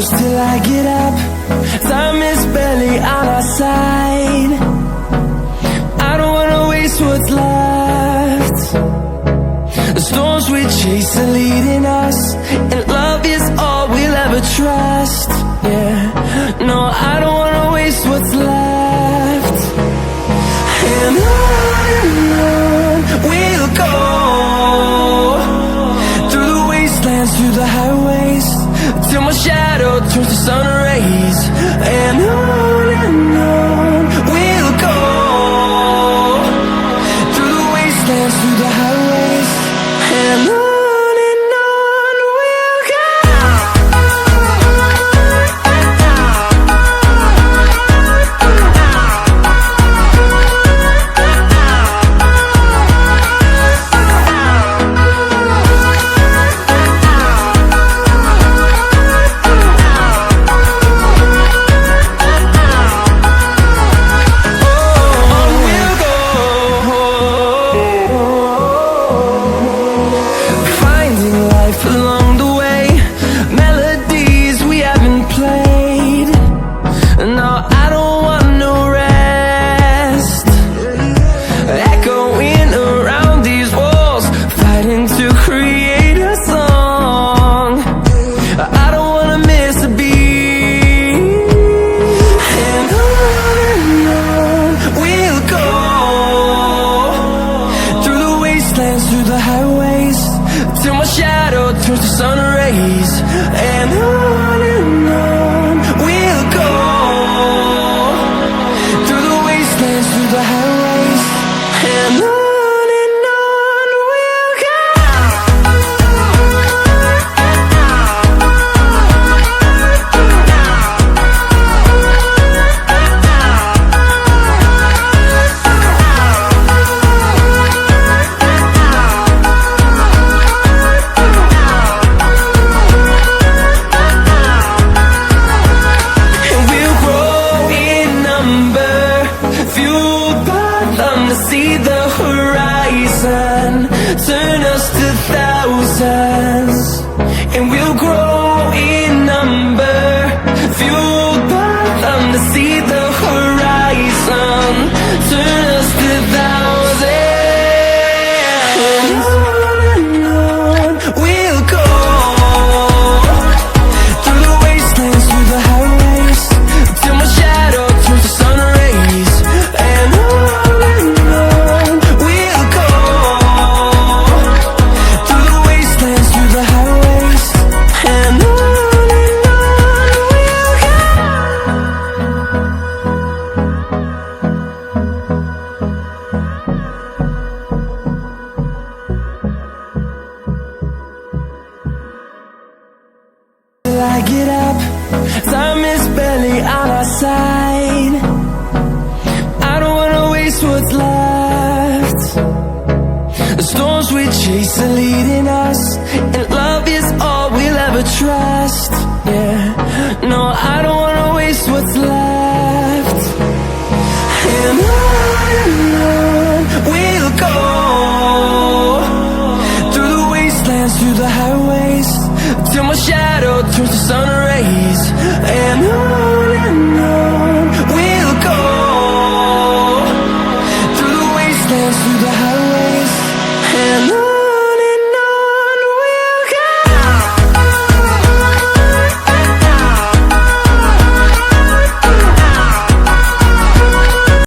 hours till I get up. Time is barely on our side. I don't wanna waste what's left. The storms we chase are leading us, and love is all we'll ever trust. Yeah, no, I don't wanna waste what's left. And on we'll go, through the wastelands, through the highways, till my shadow turns to sun rays. And on we'll go, through the wastelands, through the highways, and on we'll go. I get up, time is barely on our side. I don't wanna waste what's left. The storms we chase are leading us, and love is all we'll ever trust. Yeah, no, I don't wanna waste what's left. And on we'll go, through the wastelands, through the highways, till my shadow turns to sun rays. And on we'll go, through the wastelands, through the highways, and on.